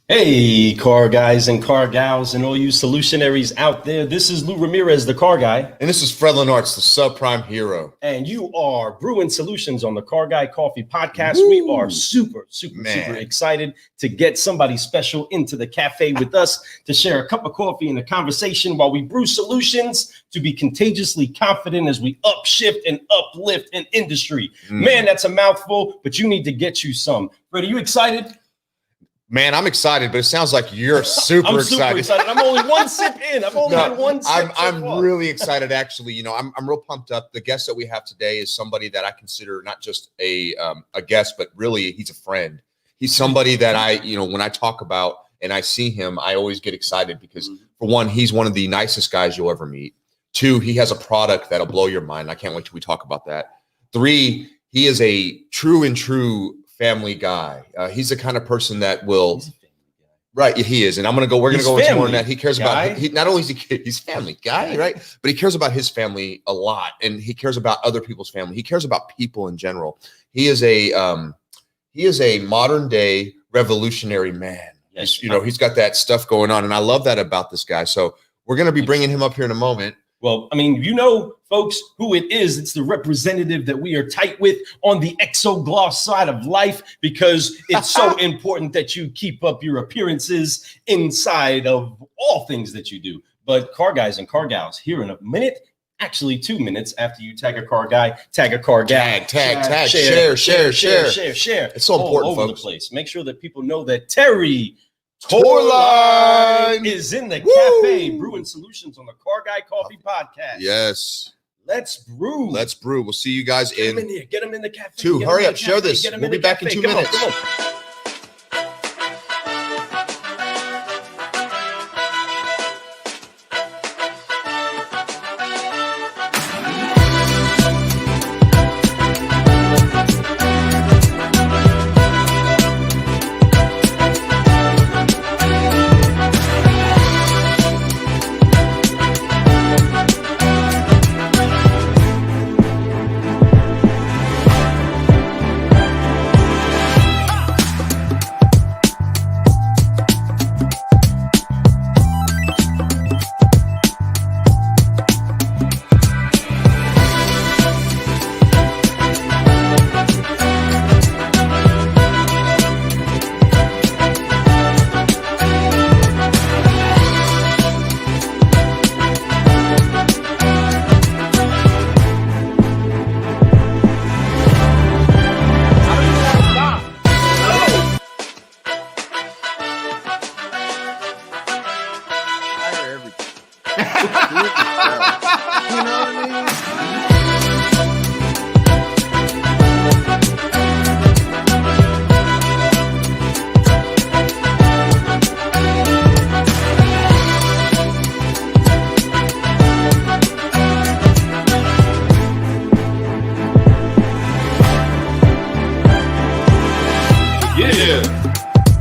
Hey, car guys and car gals and all you solutionaries out there. This is Lou Ramirez, the car guy. And this is Fred Lenartz, the subprime hero. And you are Brewin Solutions on the Car Guy Coffee Podcast. Woo. We are super excited to get somebody special into the cafe with us to share a cup of coffee and a conversation while we brew solutions to be contagiously confident as we upshift and uplift an industry. Man, that's a mouthful, but you need to get you some. Fred, are you excited? Man, I'm excited, but it sounds like you're super excited. I'm only one sip in. I've only had one sip. I'm really excited, actually. You know, I'm real pumped up. The guest that we have today is somebody that I consider not just a guest, but really he's a friend. He's somebody that when I talk about and I see him, I always get excited because, for one, he's one of the nicest guys you'll ever meet. Two, he has a product that'll blow your mind. I can't wait till we talk about that. Three, he is a true family guy. He's the kind of person that will, right? He is, and we're gonna go into more on that. He cares about. Not only is he's family guy, right? But he cares about his family a lot, and he cares about other people's family. He cares about people in general. He is a modern day revolutionary man. Yes, he's got that stuff going on, and I love that about this guy. So we're gonna be bringing him up here in a moment. Well, I mean, folks, who it is. It's the representative that we are tight with on the ExoGloss side of life, because it's so important that you keep up your appearances inside of all things that you do. But car guys and car gals, here in a minute, actually 2 minutes after you tag a car guy, tag a car gal, tag, share. It's so important, all over folks. The place. Make sure that people know that Terry Torline is in the cafe, Brewin Solutions on the Car Guy Coffee Podcast. Yes. Let's brew. We'll see you guys Get them in here. Get them in the cafe. Hurry up. Share this. We'll be back in 2 minutes. Come on.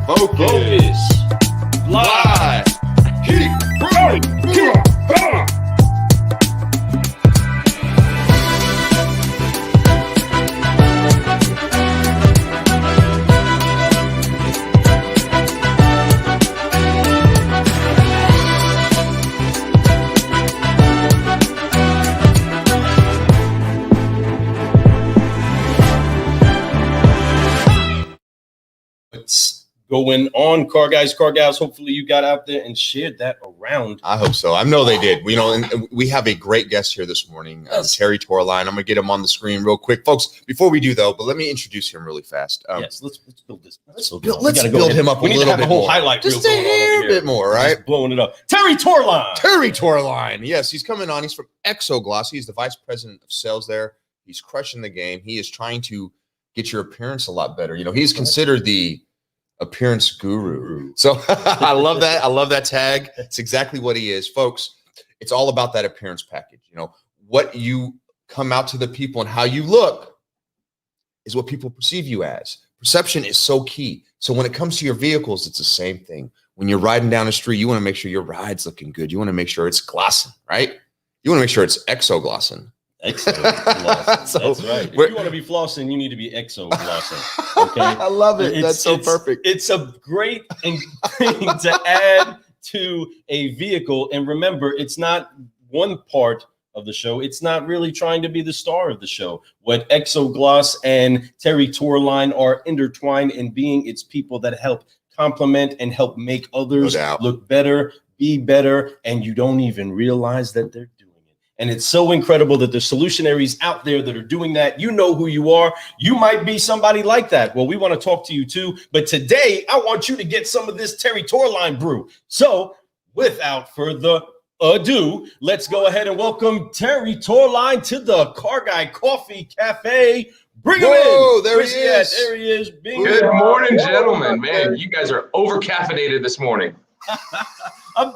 Focus. Fly. Keep rolling. What's going on, car guys, car gals? Hopefully you got out there and shared that around. I hope so. I know they did. And we have a great guest here this morning, Terry Torline. I'm gonna get him on the screen real quick, folks. Before we do though, but let me introduce him really fast. Yes, let's build this. Let's build him up a little bit more. Highlight just a hair bit more, right? Just blowing it up. Terry Torline. Terry Torline. Yes, he's coming on. He's from ExoGloss. He's the vice president of sales there. He's crushing the game. He is trying to get your appearance a lot better. He's considered the appearance guru. So I love that. I love that tag. It's exactly what he is, folks. It's all about that appearance package. What you come out to the people and how you look is what people perceive you as. Perception is so key. So when it comes to your vehicles, it's the same thing. When you're riding down the street, you want to make sure your ride's looking good. You want to make sure it's glossing, right? You want to make sure it's ExoGlossing. ExoGloss. So That's right. If you want to be flossing, you need to be ExoGlossing. Okay. I love it. That's so perfect. It's a great thing to add to a vehicle. And remember, it's not one part of the show. It's not really trying to be the star of the show. What ExoGloss and Terry Torline are intertwined in being, it's people that help complement and help make others look better, be better, and you don't even realize that they're doing it. And it's so incredible that there's solutionaries out there that are doing that. You know who you are. You might be somebody like that. Well, we want to talk to you too. But today, I want you to get some of this Terry Torline brew. So without further ado, let's go ahead and welcome Terry Torline to the Car Guy Coffee Cafe. Bring him in. There he is. There he is. Good morning, gentlemen. Man, you guys are over caffeinated this morning. I'm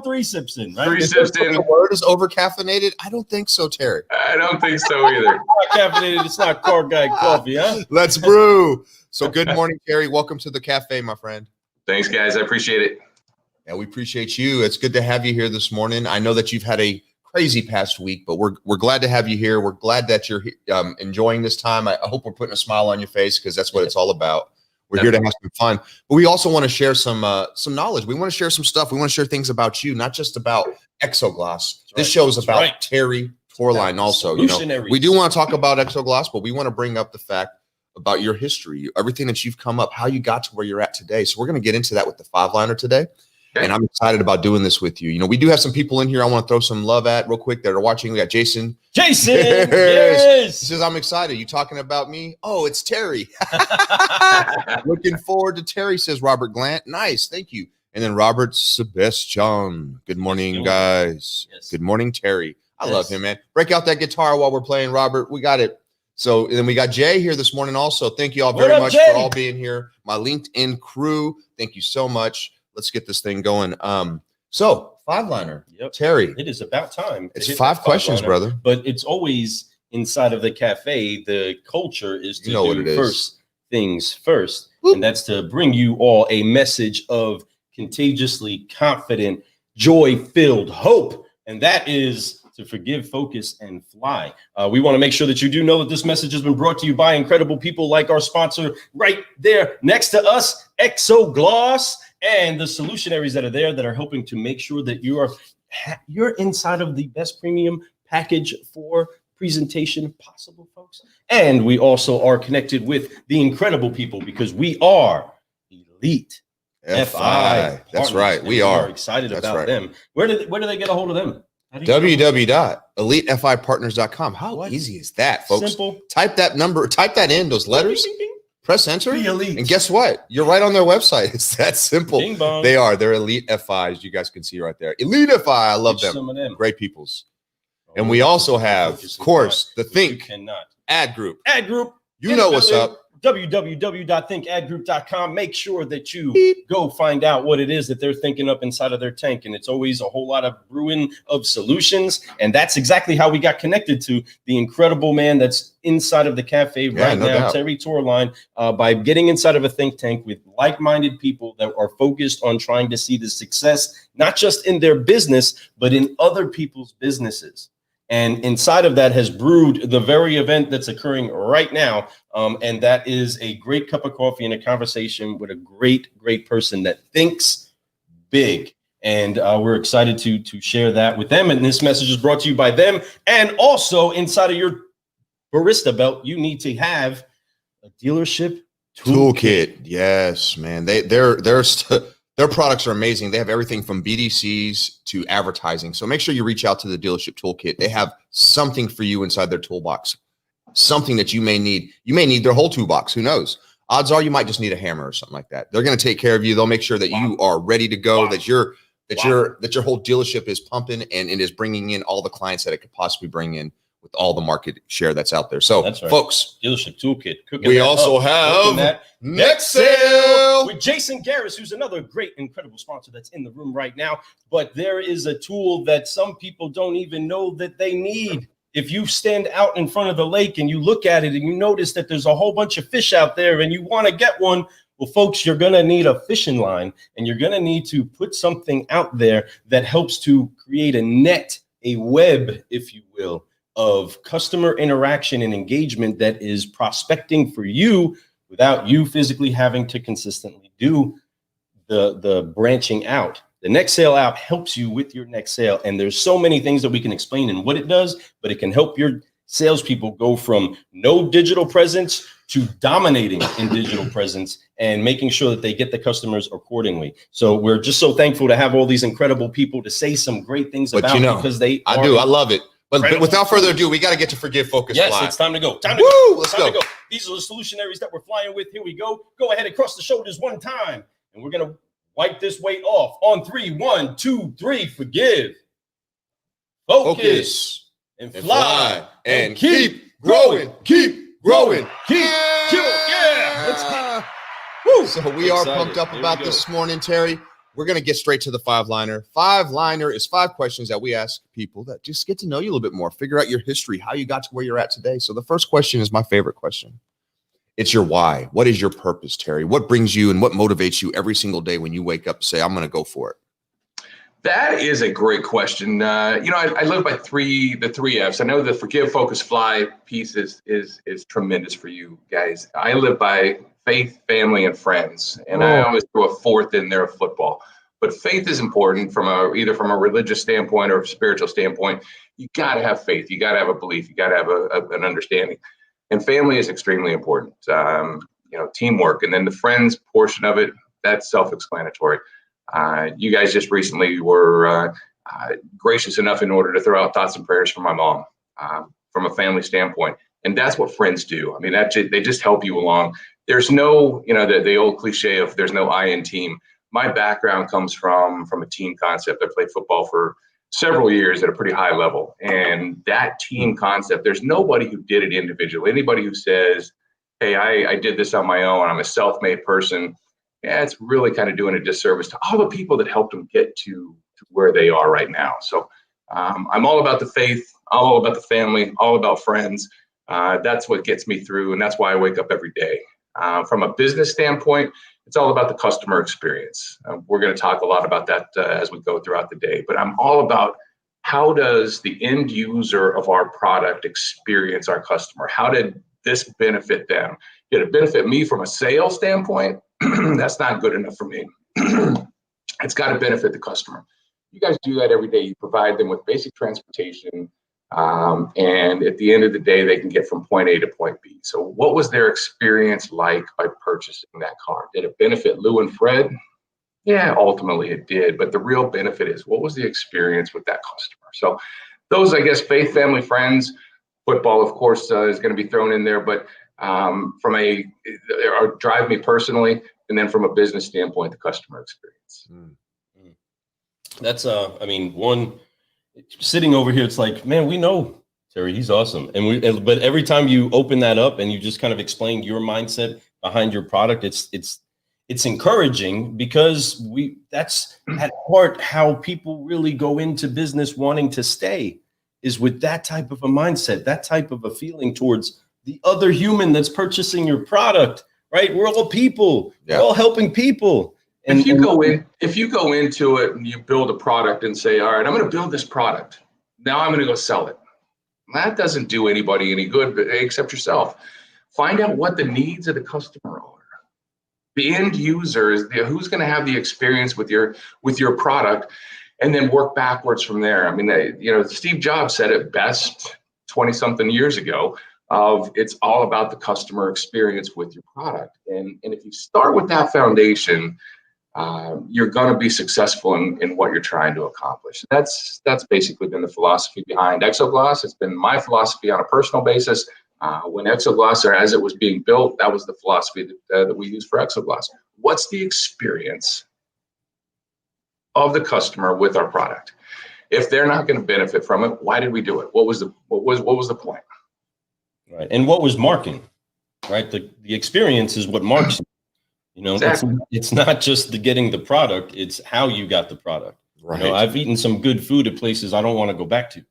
three sips in, right? 3 sips in. The word is over caffeinated. I don't think so, Terry. I don't think so either. Not caffeinated. It's not Car Guy Coffee, huh? Let's brew. So good morning, Terry. Welcome to the cafe, my friend. Thanks, guys. I appreciate it. Yeah, we appreciate you. It's good to have you here this morning. I know that you've had a crazy past week, but we're glad to have you here. We're glad that you're enjoying this time. I hope we're putting a smile on your face because that's what it's all about. We're here to have some fun, but we also want to share some knowledge. We want to share some stuff. We want to share things about you, not just about ExoGloss. This show is about Terry Torline also. You know, we do want to talk about ExoGloss, but we want to bring up the fact about your history, everything that you've come up, how you got to where you're at today. So we're going to get into that with the 5-liner today. Okay. And I'm excited about doing this with you. You know, we do have some people in here I want to throw some love at real quick that are watching. We got Jason. Yes. He says, I'm excited. You talking about me? Oh, it's Terry. Looking forward to Terry, says Robert Glant. Nice. Thank you. And then Robert Sebastian. Good morning, guys. Yes. Good morning, Terry. I love him, man. Break out that guitar while we're playing, Robert. We got it. So, and then we got Jay here this morning also. Thank you all very much for all being here. My LinkedIn crew. Thank you so much. Let's get this thing going. So 5-liner, Terry. It is about time. It's 5 questions, brother. But it's always inside of the cafe. The culture is to do first things first. Whoop. And that's to bring you all a message of contagiously confident, joy-filled hope. And that is to forgive, focus, and fly. We want to make sure that you do know that this message has been brought to you by incredible people like our sponsor right there next to us, ExoGloss, and the solutionaries that are there that are helping to make sure that you're inside of the best premium package for presentation possible, folks. And we also are connected with the incredible people because we are Elite FI. That's right. We are excited about them. Where do they get a hold of them? www.elitefipartners.com. How easy is that, folks? Simple. Type that number, type that in, those letters. Press enter, and guess what? You're right on their website. It's that simple. They're Elite FIs. You guys can see right there. Elite FI. I love them. Great peoples. And we also have, of course, the Think Ad Group. You know what's up. www.thinkadgroup.com. Make sure that you go find out what it is that they're thinking up inside of their tank. And it's always a whole lot of brewing of solutions. And that's exactly how we got connected to the incredible man that's inside of the cafe right now, Terry Torline, by getting inside of a think tank with like-minded people that are focused on trying to see the success, not just in their business, but in other people's businesses. And inside of that has brewed the very event that's occurring right now. And that is a great cup of coffee and a conversation with a great person that thinks big. And we're excited to share that with them. And this message is brought to you by them. And also inside of your barista belt, you need to have a dealership toolkit. Yes, man. Their products are amazing. They have everything from BDCs to advertising. So make sure you reach out to the dealership toolkit. They have something for you inside their toolbox, something that you may need. You may need their whole toolbox. Who knows? Odds are you might just need a hammer or something like that. They're going to take care of you. They'll make sure that you are ready to go, that your whole dealership is pumping and it is bringing in all the clients that it could possibly bring in with all the market share that's out there. So, folks, dealership toolkit. We also have NextSale with Jason Garris, who's another great, incredible sponsor that's in the room right now. But there is a tool that some people don't even know that they need. If you stand out in front of the lake and you look at it and you notice that there's a whole bunch of fish out there and you want to get one, well, folks, you're going to need a fishing line and you're going to need to put something out there that helps to create a net, a web, if you will, of customer interaction and engagement that is prospecting for you without you physically having to consistently do the branching out. The NextSale app helps you with your next sale. And there's so many things that we can explain in what it does, but it can help your salespeople go from no digital presence to dominating in digital presence and making sure that they get the customers accordingly. So we're just so thankful to have all these incredible people to say some great things about, because I love it. But without further ado, we got to get to Forgive, Focus, Fly. Yes, it's time to go. Let's go. These are the solutionaries that we're flying with. Here we go. Go ahead and cross the shoulders one time. And we're going to wipe this weight off on 3. 1, 2, 3. Forgive, focus, and fly. And keep growing. Keep growing. Keep killing. Yeah. Let's get. Woo. So we are pumped up about this morning, Terry. We're going to get straight to the 5-liner. 5-liner is 5 questions that we ask people that just get to know you a little bit more, figure out your history, how you got to where you're at today. So the first question is my favorite question. It's your why. What is your purpose, Terry? What brings you and what motivates you every single day when you wake up and say, I'm going to go for it? That is a great question. I live by the 3 F's. I know the Forgive, Focus, Fly piece is tremendous for you guys. I live by faith, family, and friends. And I always throw a 4th in there of football. But faith is important either from a religious standpoint or a spiritual standpoint. You got to have faith. You got to have a belief. You got to have an understanding. And family is extremely important. Teamwork. And then the friends portion of it, that's self-explanatory. You guys just recently were gracious enough in order to throw out thoughts and prayers for my mom from a family standpoint. And that's what friends do. I mean, they just help you along. There's no, the old cliche of there's no I in team. My background comes from a team concept. I played football for several years at a pretty high level. And that team concept, there's nobody who did it individually. Anybody who says, hey, I did this on my own, I'm a self-made person, yeah, it's really kind of doing a disservice to all the people that helped them get to where they are right now. So I'm all about the faith, all about the family, all about friends. That's what gets me through, and that's why I wake up every day. From a business standpoint, it's all about the customer experience. We're going to talk a lot about that as we go throughout the day, but I'm all about how does the end user of our product experience our customer? How did this benefit them? Did it benefit me from a sales standpoint? That's not good enough for me. It's got to benefit the customer. You guys do that every day. You provide them with basic transportation. And at the end of the day, they can get from point A to point B. So what was their experience like by purchasing that car? Did it benefit Lou and Fred? Yeah, ultimately it did. But the real benefit is what was the experience with that customer? So those, I guess, faith, family, friends, football, of course, is going to be thrown in there. But drive me personally, and then from a business standpoint, the customer experience. That's one sitting over here, it's like, man, we know Terry, he's awesome. But every time you open that up and you just kind of explain your mindset behind your product, it's encouraging, because that's at heart how people really go into business wanting to stay, is with that type of a mindset, that type of a feeling towards the other human that's purchasing your product, right? We're all people. Yeah. We're all helping people. And if you go into it and you build a product and say, all right, I'm going to build this product. Now I'm going to go sell it. That doesn't do anybody any good except yourself. Find out what the needs of the customer are. The end user is who's going to have the experience with your product, and then work backwards from there. I mean, Steve Jobs said it best 20-something years ago. It's all about the customer experience with your product. And if you start with that foundation, you're going to be successful in what you're trying to accomplish. That's basically been the philosophy behind ExoGloss. It's been my philosophy on a personal basis. When ExoGloss, or as it was being built, that was the philosophy that we use for ExoGloss. What's the experience of the customer with our product? If they're not going to benefit from it, why did we do it? What was the point? Right. And what was marking, right? The experience is what marks you. Exactly. It's not just the getting the product, it's how you got the product. Right. I've eaten some good food at places I don't want to go back to,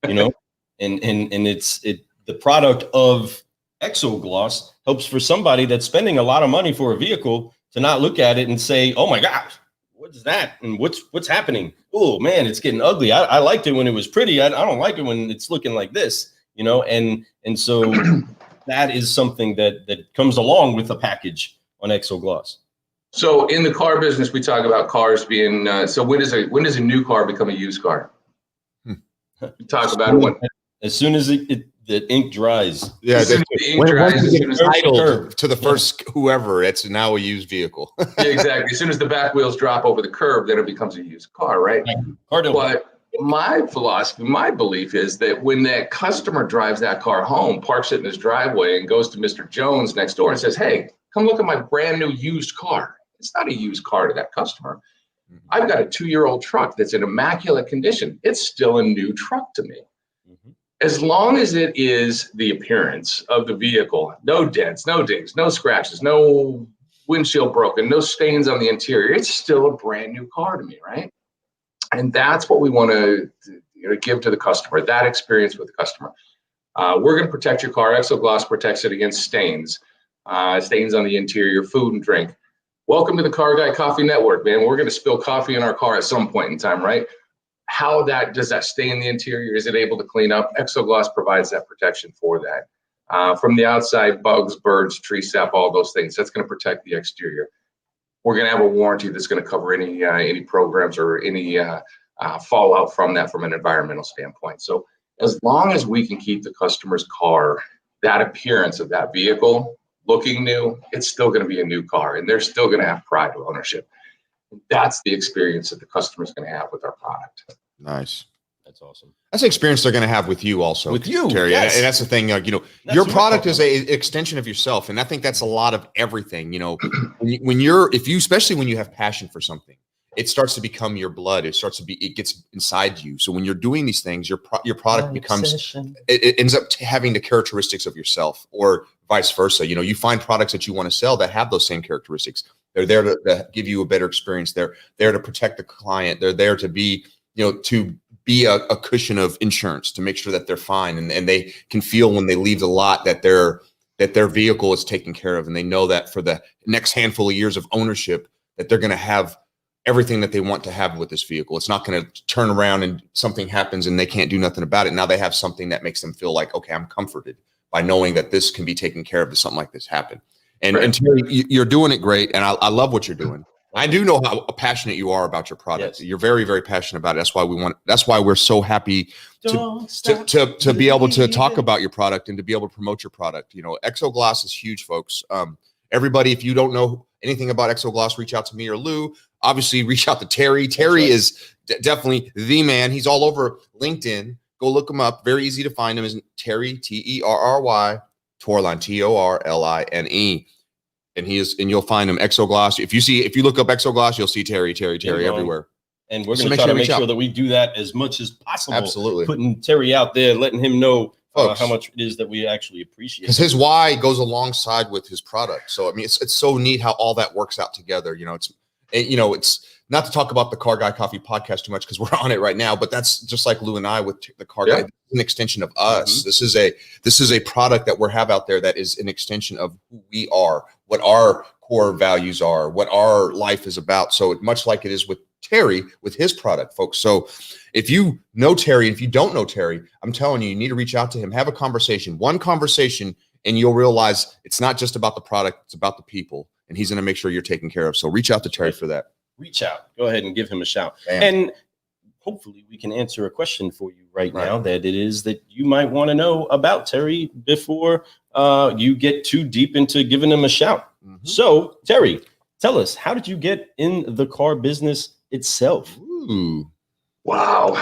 and it's the product of ExoGloss helps for somebody that's spending a lot of money for a vehicle to not look at it and say, oh my gosh, what's that? And what's happening? Oh man, it's getting ugly. I liked it when it was pretty. I don't like it when it's looking like this. and so that is something that comes along with the package on ExoGloss. So in the car business, we talk about cars being, so when does a new car become a used car? We talk about it when, as soon as the ink dries. Yeah, as soon as the ink dries, once as you soon get as titled to the first whoever, it's now a used vehicle. yeah, exactly. As soon as the back wheels drop over the curb, then it becomes a used car, right? But my philosophy, my belief is that when that customer drives that car home, parks it in his driveway, and goes to Mr. Jones next door and says, "Hey, come look at my brand new used car." It's not a used car to that customer. I've got a 2-year-old truck that's in immaculate condition. It's still a new truck to me. As long as it is the appearance of the vehicle, no dents, no dings, no scratches, no windshield broken, no stains on the interior, it's still a brand new car to me, right? And that's what we want to give to the customer, that experience with the customer. We're going to protect your car. ExoGloss protects it against stains, stains on the interior, food and drink. Welcome to the Car Guy Coffee Network, man. We're going to spill coffee in our car at some point in time, right? How does that stay in the interior? Is it able to clean up? ExoGloss provides that protection for that. From the outside, bugs, birds, tree sap, all those things. That's going to protect the exterior. We're going to have a warranty that's going to cover any programs or any fallout from that from an environmental standpoint. So as long as we can keep the customer's car, that appearance of that vehicle looking new, it's still going to be a new car, and they're still going to have pride of ownership. That's the experience that the customer's going to have with our product. Nice. That's awesome. That's the experience they're going to have with you also. With you, Terry. yes. And that's the thing, your product is an extension of yourself. And I think that's a lot of everything, especially when you have passion for something, it starts to become your blood. It gets inside you. So when you're doing these things, your product becomes, it ends up having the characteristics of yourself, or vice versa. You find products that you want to sell that have those same characteristics. They're there to give you a better experience. They're there to protect the client. They're there to be, to be a cushion of insurance, to make sure that they're fine. And they can feel when they leave the lot that their vehicle is taken care of. And they know that for the next handful of years of ownership, that they're going to have everything that they want to have with this vehicle. It's not going to turn around and something happens and they can't do nothing about it. Now they have something that makes them feel like, okay, I'm comforted by knowing that this can be taken care of if something like this happen. And, right. And Terry, you're doing it great. And I love what you're doing. I do know how passionate you are about your product. Yes. You're very, very passionate about it. That's why we're so happy to be able to talk about your product and to be able to promote your product. ExoGloss is huge, folks. Everybody, if you don't know anything about ExoGloss, reach out to me or Lou. Obviously, reach out to Terry. Terry is definitely the man. He's all over LinkedIn. Go look him up. Very easy to find him. Is Terry, Terry, Torline, Torline. And you'll find him. ExoGloss. If you look up ExoGloss, you'll see Terry everywhere. And we're going to make sure that we do that as much as possible. Absolutely. Putting Terry out there, letting him know how much it is that we actually appreciate. Because his why goes alongside with his product. So, I mean, it's so neat how all that works out together. It's not to talk about the Car Guy Coffee podcast too much because we're on it right now, but that's just like Lou and I with the Car Guy, an extension of us. Mm-hmm. This is a product that we have out there that is an extension of who we are, what our core values are, what our life is about. So much like it is with Terry, with his product, folks. So if you know Terry, if you don't know Terry, I'm telling you, you need to reach out to him, have a conversation, one conversation, and you'll realize it's not just about the product, it's about the people. And he's going to make sure you're taken care of. So reach out to Terry for that. Reach out. Go ahead and give him a shout. Damn. And hopefully we can answer a question for you right now that it is that you might want to know about Terry before you get too deep into giving him a shout. Mm-hmm. So, Terry, tell us, how did you get in the car business itself? Ooh. Wow.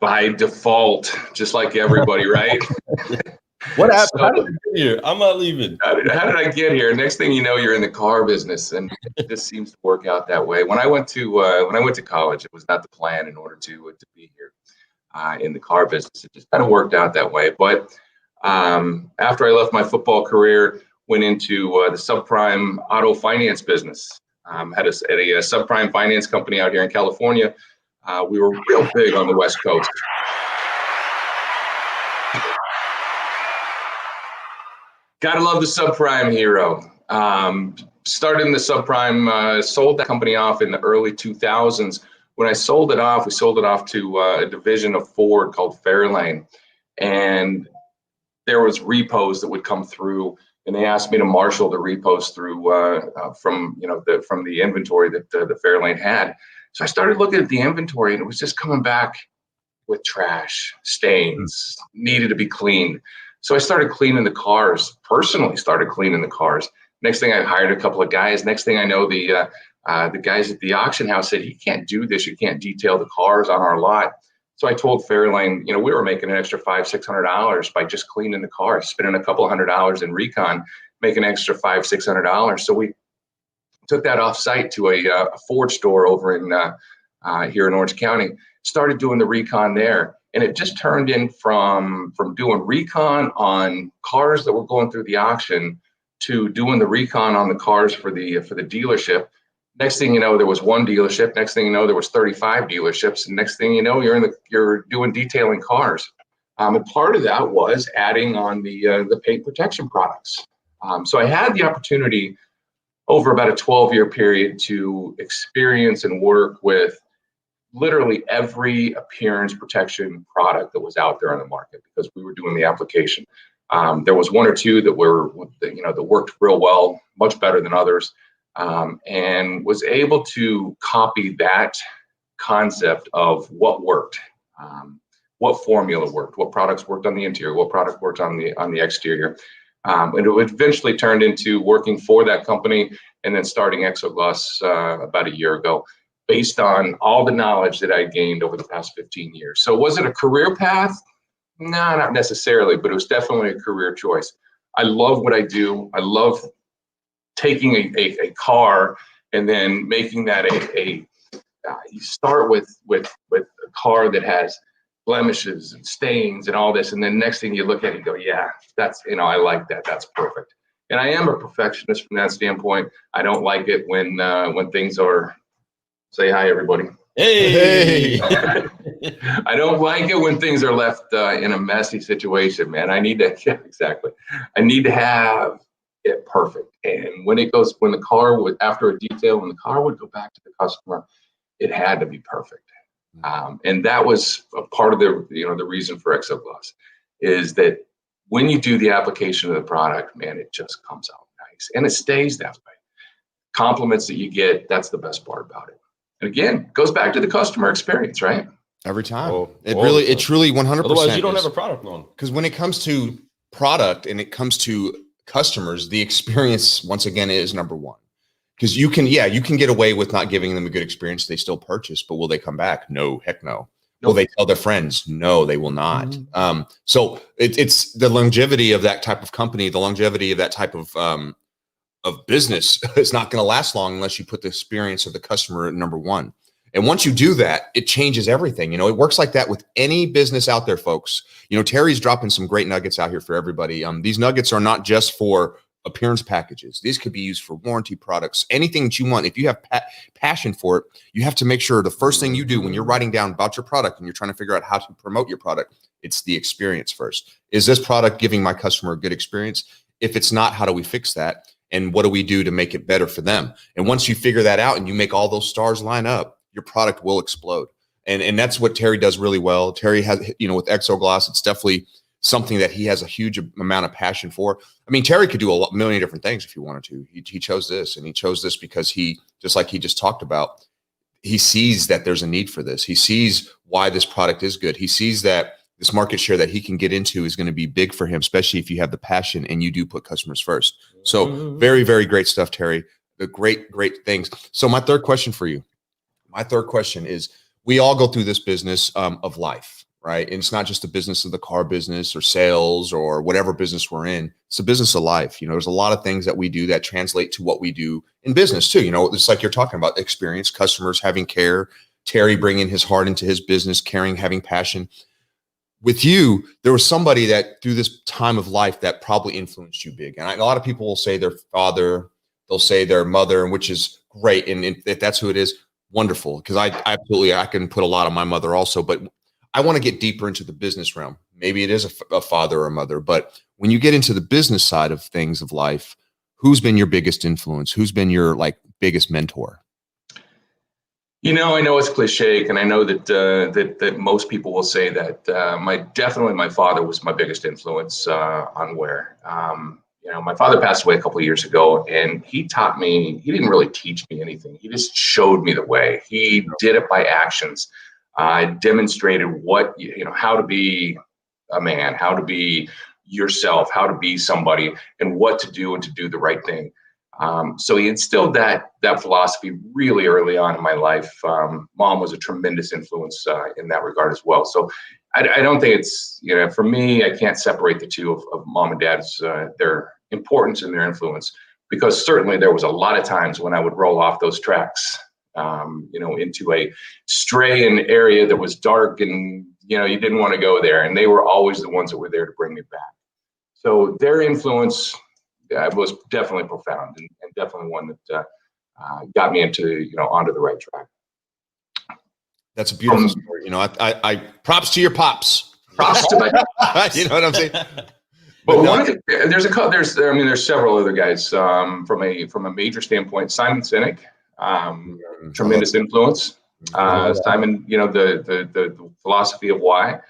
By default, just like everybody, right? What happened? How did I get here? I'm not leaving. How did I get here? Next thing you know, you're in the car business, and it just seems to work out that way. When I went to college, it was not the plan in order to be here in the car business. It just kind of worked out that way. But after I left my football career, went into the subprime auto finance business. Had a subprime finance company out here in California. We were real big on the West Coast. Gotta love the subprime hero. Started in the subprime, sold that company off in the early 2000s. When I sold it off, we sold it off to a division of Ford called Fairlane. And there was repos that would come through, and they asked me to marshal the repos through from the inventory that the Fairlane had. So I started looking at the inventory, and it was just coming back with trash, stains, needed to be cleaned. So I started cleaning the cars, personally started cleaning the cars. Next thing, I hired a couple of guys. Next thing I know, the guys at the auction house said, "You can't do this. You can't detail the cars on our lot." So I told Fairlane, we were making an extra $500-600 by just cleaning the cars, spending a couple $100 in recon, making an extra $500-600. So we took that off site to a Ford store over in here in Orange County, started doing the recon there. And it just turned in from doing recon on cars that were going through the auction to doing the recon on the cars for the dealership. Next thing you know, there was one dealership. Next thing you know, there was 35 dealerships. And next thing you know, you're doing detailing cars. And part of that was adding on the paint protection products. So I had the opportunity over about a 12-year period to experience and work with literally every appearance protection product that was out there on the market, because we were doing the application. There was one or two that that worked real well, much better than others, and was able to copy that concept of what worked, what formula worked, what products worked on the interior, what product worked on the exterior. And it eventually turned into working for that company and then starting ExoGloss about a year ago, based on all the knowledge that I gained over the past 15 years. So was it a career path? No, not necessarily, but it was definitely a career choice. I love what I do. I love taking a car and then making that you start with a car that has blemishes and stains and all this, and then next thing you look at it and go, yeah, that's, I like that, that's perfect. And I am a perfectionist from that standpoint. I don't like it when things are, say hi everybody. Hey. I don't like it when things are left in a messy situation, man. I need to, yeah, exactly. I need to have it perfect. And when the car would, after a detail, when the car would go back to the customer, it had to be perfect. And that was a part of the reason for ExoGloss, is that when you do the application of the product, man, it just comes out nice and it stays that way. Compliments that you get, that's the best part about it. And again, goes back to the customer experience, right? Every time. Oh, it truly 100%. Otherwise, you don't have a product on. Because when it comes to product and it comes to customers, the experience, once again, is number one. Because you can get away with not giving them a good experience. They still purchase, but will they come back? No, heck no. Will they tell their friends? No, they will not. Mm-hmm. So it's the longevity of that type of company, the longevity of that type of business is not going to last long unless you put the experience of the customer at number one. And once you do that, it changes everything. It works like that with any business out there, folks. Terry's dropping some great nuggets out here for everybody. These nuggets are not just for appearance packages. These could be used for warranty products, anything that you want. If you have passion for it, you have to make sure the first thing you do when you're writing down about your product and you're trying to figure out how to promote your product, it's the experience first. Is this product giving my customer a good experience? If it's not, how do we fix that? And what do we do to make it better for them? And once you figure that out and you make all those stars line up, your product will explode. And that's what Terry does really well. Terry has, with ExoGloss, it's definitely something that he has a huge amount of passion for. I mean, Terry could do a million different things if he wanted to. He chose this, and he chose this because just like he just talked about, he sees that there's a need for this. He sees why this product is good. He sees that this market share that he can get into is going to be big for him, especially if you have the passion and you do put customers first. So very, very great stuff, Terry. The great, great things. So my third question for you. My third question is, we all go through this business of life, right? And it's not just the business of the car business or sales or whatever business we're in. It's the business of life. There's a lot of things that we do that translate to what we do in business too. It's like you're talking about experience, customers having care, Terry bringing his heart into his business, caring, having passion. With you, there was somebody that through this time of life that probably influenced you big. And a lot of people will say their father, they'll say their mother, which is great. And if that's who it is, wonderful. Because I can put a lot on my mother also, but I want to get deeper into the business realm. Maybe it is a father or a mother, but when you get into the business side of things of life, who's been your biggest influence? Who's been your biggest mentor? You know, I know it's cliche, and I know that that most people will say that definitely my father was my biggest influence on where. You know, my father passed away a couple of years ago, and he taught me. He didn't really teach me anything. He just showed me the way. He did it by actions. Demonstrated what how to be a man, how to be yourself, how to be somebody, and what to do and to do the right thing. So he instilled that philosophy really early on in my life. Mom was a tremendous influence in that regard as well. So I don't think it's, for me, I can't separate the two of mom and dad's, their importance and their influence, because certainly there was a lot of times when I would roll off those tracks, into a stray in area that was dark and, you didn't want to go there. And they were always the ones that were there to bring me back. So their influence was definitely profound and definitely one that got me into, onto the right track. That's a beautiful story. I props to your pops. Props to my you know what I'm saying? But there's several other guys from a major standpoint. Simon Sinek, tremendous influence. Simon, the philosophy of why.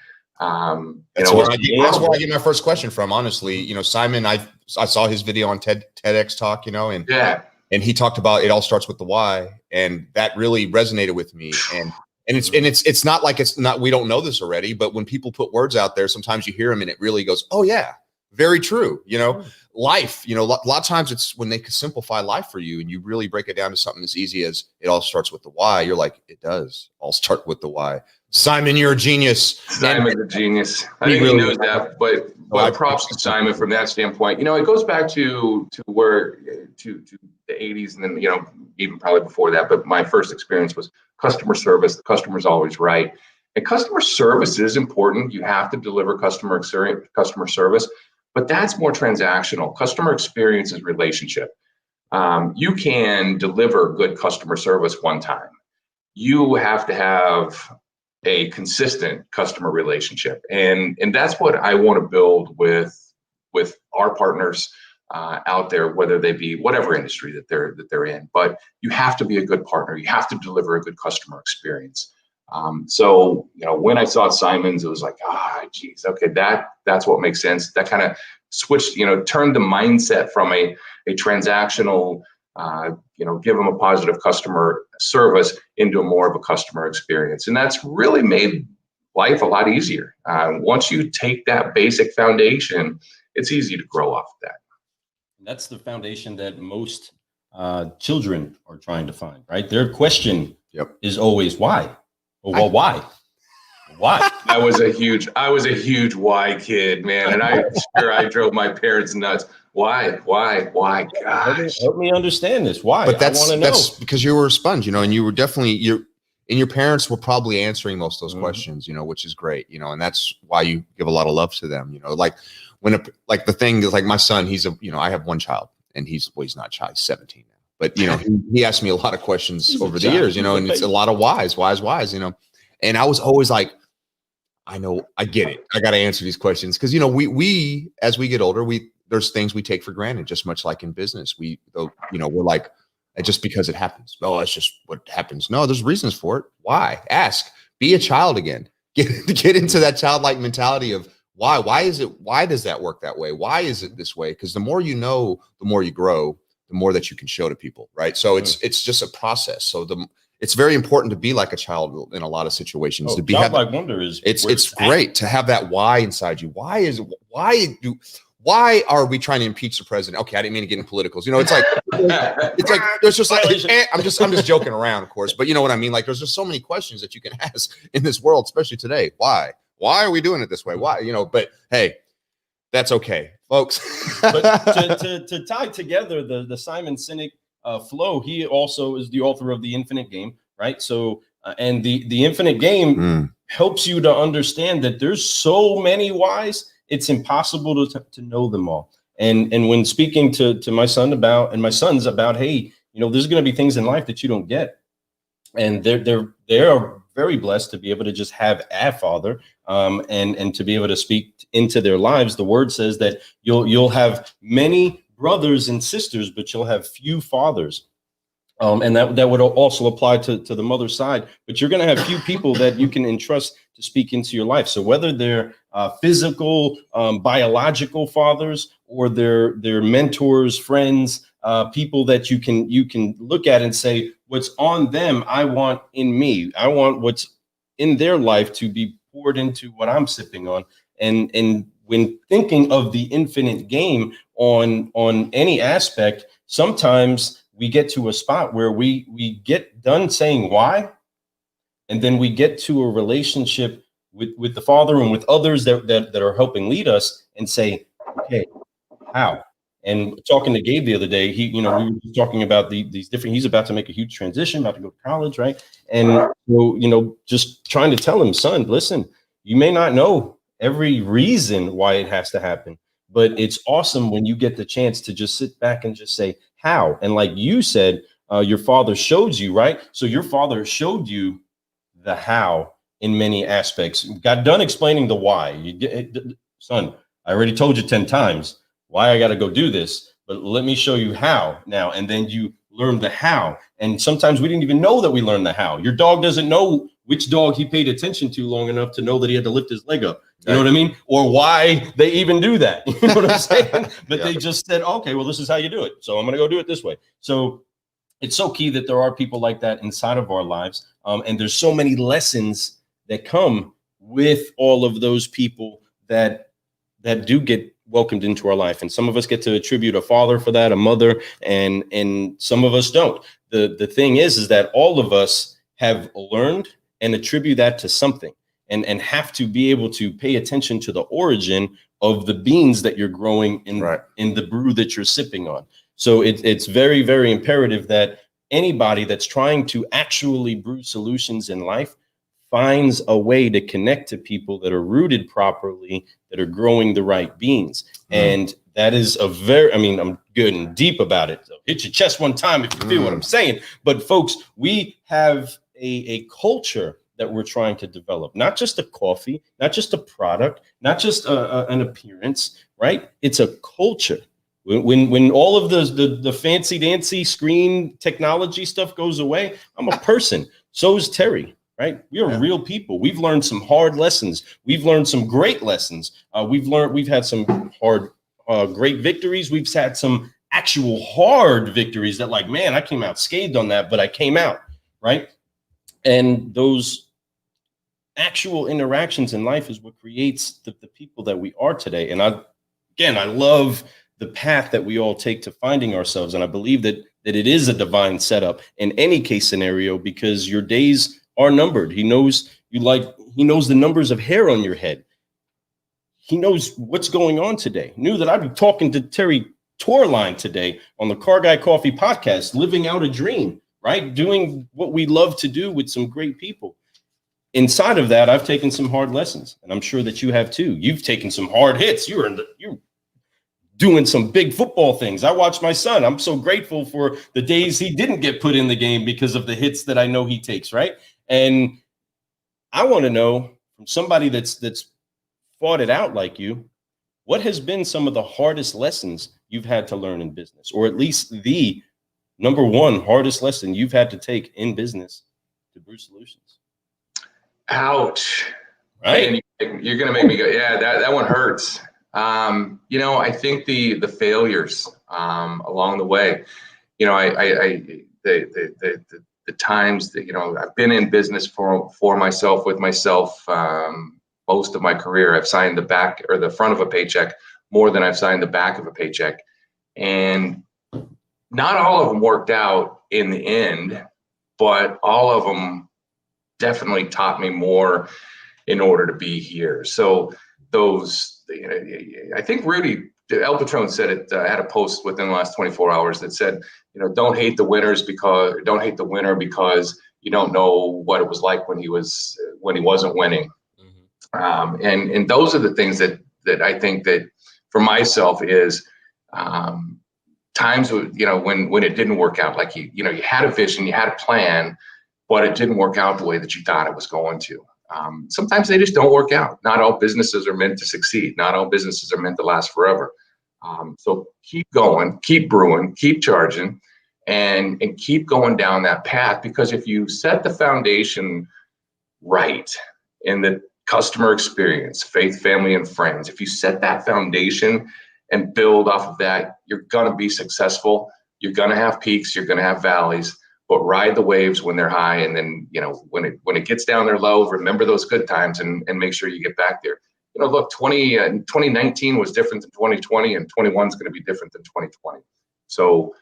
That's where I get my first question from. Honestly, Simon, I saw his video on TEDx Talk, and he talked about it all starts with the why, and that really resonated with me. And it's not like we don't know this already, but when people put words out there, sometimes you hear them and it really goes, oh yeah, very true. Life, a lot of times it's when they can simplify life for you and you really break it down to something as easy as it all starts with the why. You're like, it does all start with the why. Simon, you're a genius. Simon's a genius. I think he knows that, but props to Simon from that standpoint. It goes back to where to the 80s, and then even probably before that. But my first experience was customer service. The customer's always right, and customer service is important. You have to deliver customer service, but that's more transactional. Customer experience is relationship. You can deliver good customer service one time. You have to have a consistent customer relationship, and that's what I want to build with our partners out there, whether they be whatever industry that they're in. But you have to be a good partner. You have to deliver a good customer experience. So when I saw Simon's, it was like, geez, okay, that's what makes sense. That kind of switched, turned the mindset from a transactional, give them a positive customer service into more of a customer experience. And that's really made life a lot easier. Once you take that basic foundation, it's easy to grow off of that. That's the foundation that most children are trying to find, right? Their question is always why? Well, why? Why? I was a huge why kid, man. And I drove my parents nuts. Why? Gosh. Help me understand this. Why? But that's because you were a sponge, and you were definitely and your parents were probably answering most of those questions, which is great, and that's why you give a lot of love to them, like the thing is, like my son, he's I have one child, and he's not a child, he's 17 now, but he asked me a lot of questions over the years, and it's a lot of whys, and I was always like, I know, I get it, I got to answer these questions because we as we get older, there's things we take for granted, just much like in business. We're like, just because it happens. Oh, it's just what happens. No, there's reasons for it. Why? Ask. Be a child again. Get into that childlike mentality of why. Why is it? Why does that work that way? Why is it this way? Because the more you know, the more you grow, the more that you can show to people, right? So it's just a process. So it's very important to be like a child in a lot of situations. To be childlike wonder is it's great to have that why inside you. Why are we trying to impeach the president? Okay, I didn't mean to get in politicals. It's like there's just like I'm just joking around, of course, but you know what I mean. Like there's just so many questions that you can ask in this world, especially today. Why are we doing it this way? Why? But hey, that's okay, folks. But to tie together the Simon Sinek flow, he also is the author of The Infinite Game, right? So and the Infinite Game helps you to understand that there's so many whys. It's impossible to know them all. And when speaking to my son and my sons about, hey, there's going to be things in life that you don't get. And they are very blessed to be able to just have a father and to be able to speak into their lives. The word says that you'll have many brothers and sisters, but you'll have few fathers. And that would also apply to the mother side, but you're going to have few people that you can entrust to speak into your life. So whether they're physical, biological fathers, or they're mentors, friends, people that you can look at and say, what's on them, I want in me. I want what's in their life to be poured into what I'm sipping on. And when thinking of the infinite game on any aspect, sometimes we get to a spot where we get done saying why, and then we get to a relationship with the Father and with others that are helping lead us, and say, okay, how? And talking to Gabe the other day, we were talking about these different. He's about to make a huge transition, about to go to college, right? And so, just trying to tell him, son, listen, you may not know every reason why it has to happen, but it's awesome when you get the chance to just sit back and just say how. And like you said, your father showed you, right? So your father showed you the how in many aspects. Got done explaining the why. Son, I already told you 10 times why I got to go do this, but let me show you how now. And then you learn the how. And sometimes we didn't even know that we learned the how. Your dog doesn't know which dog he paid attention to long enough to know that he had to lift his leg up. You know what I mean? Or why they even do that. You know what I'm saying? But they just said, okay, well, this is how you do it. So I'm going to go do it this way. So it's so key that there are people like that inside of our lives. And there's so many lessons that come with all of those people that do get welcomed into our life. And some of us get to attribute a father for that, a mother, and some of us don't. The thing is that all of us have learned and attribute that to something. And have to be able to pay attention to the origin of the beans that you're growing in the brew that you're sipping on. So it's very, very imperative that anybody that's trying to actually brew solutions in life finds a way to connect to people that are rooted properly, that are growing the right beans. And that is I'm good and deep about it. So hit your chest one time if you feel what I'm saying. But folks, we have a culture that we're trying to develop, not just a coffee, not just a product, not just an appearance, right? It's a culture. When all of the fancy dancy screen technology stuff goes away, I'm a person. So is Terry, right? We are real people. We've learned some hard lessons. We've learned some great lessons. We've had some hard, great victories. We've had some actual hard victories that, like, man, I came out scathed on that, but I came out, right? And those actual interactions in life is what creates the people that we are today. And I love the path that we all take to finding ourselves. And I believe that it is a divine setup in any case scenario, because your days are numbered. He knows he knows the numbers of hair on your head. He knows what's going on today. Knew that I'd be talking to Terry Torline today on the Car Guy Coffee podcast, living out a dream, right? Doing what we love to do with some great people. Inside of that, I've taken some hard lessons, and I'm sure that you have too. You've taken some hard hits. You're doing some big football things. I watched my son. I'm so grateful for the days he didn't get put in the game because of the hits that I know he takes, right? And I want to know from somebody that's fought it out like you, what has been some of the hardest lessons you've had to learn in business, or at least the number one hardest lesson you've had to take in business to Brew Solutions? Ouch. Right. Man, you're going to make me go, yeah, that one hurts. I think the failures along the way, the times that, I've been in business for myself, with myself, most of my career. I've signed the back or the front of a paycheck more than I've signed the back of a paycheck. And not all of them worked out in the end, but all of them definitely taught me more in order to be here. So those, I think Rudy El Patron said it, had a post within the last 24 hours that said, don't hate the winner because you don't know what it was like when he wasn't winning. Mm-hmm. And those are the things that I think that for myself is times when it didn't work out, like you had a vision, you had a plan, but it didn't work out the way that you thought it was going to. Sometimes they just don't work out. Not all businesses are meant to succeed. Not all businesses are meant to last forever. So keep going, keep brewing, keep charging, and keep going down that path. Because if you set the foundation right in the customer experience, faith, family, and friends, if you set that foundation and build off of that, you're going to be successful. You're going to have peaks, you're going to have valleys, but ride the waves when they're high. And then, when it gets down there low, remember those good times and make sure you get back there. Look, 2019 was different than 2020, and 21 is going to be different than 2020. So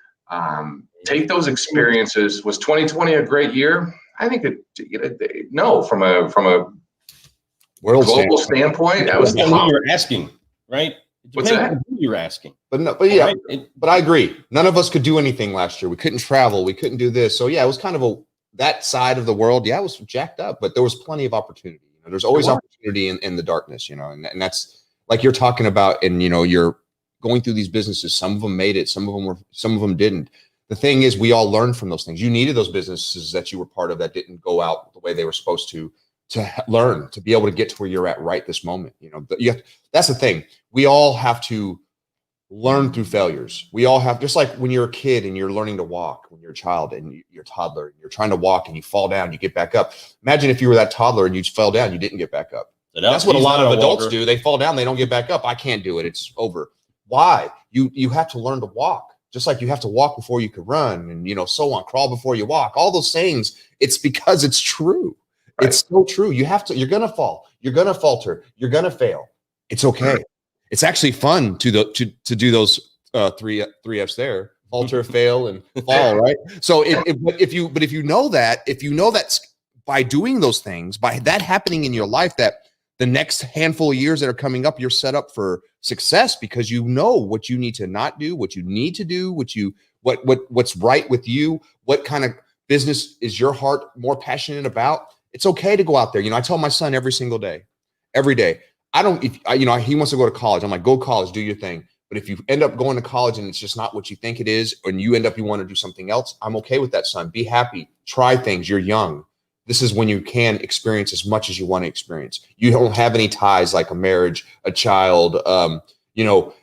take those experiences. Was 2020 a great year? I think no, from a World global standpoint, that was who you're asking, right? What's that? Who you're asking. But yeah, but I agree. None of us could do anything last year. We couldn't travel. We couldn't do this. So yeah, it was kind of that side of the world. Yeah, it was jacked up, but there was plenty of opportunity. There's always opportunity in the darkness, and that's like you're talking about. And you're going through these businesses. Some of them made it. Some of them didn't. The thing is, we all learned from those things. You needed those businesses that you were part of that didn't go out the way they were supposed to learn, to be able to get to where you're at right this moment. That's the thing. We all have to learn through failures. We all have, just like when you're a kid and you're learning to walk, when you're a child and you're a toddler, and you're trying to walk and you fall down, you get back up. Imagine if you were that toddler and you just fell down, you didn't get back up. That's what a lot of adults do. They fall down, they don't get back up. I can't do it. It's over. Why? You have to learn to walk. Just like you have to walk before you could run, and so on, crawl before you walk, all those sayings. It's because it's true. Right. It's so true. You're going to fall. You're going to falter. You're going to fail. It's okay. It's actually fun to do those three F's there: falter, fail, and fall. Right. So if you know that by doing those things, by that happening in your life, that the next handful of years that are coming up, you're set up for success, because you know what you need to not do, what you need to do, what's right with you, what kind of business is your heart more passionate about. It's okay to go out there. I tell my son every day. He wants to go to college. I'm like, go to college, do your thing. But if you end up going to college and it's just not what you think it is, and you want to do something else, I'm okay with that, son. Be happy. Try things. You're young. This is when you can experience as much as you want to experience. You don't have any ties like a marriage, a child,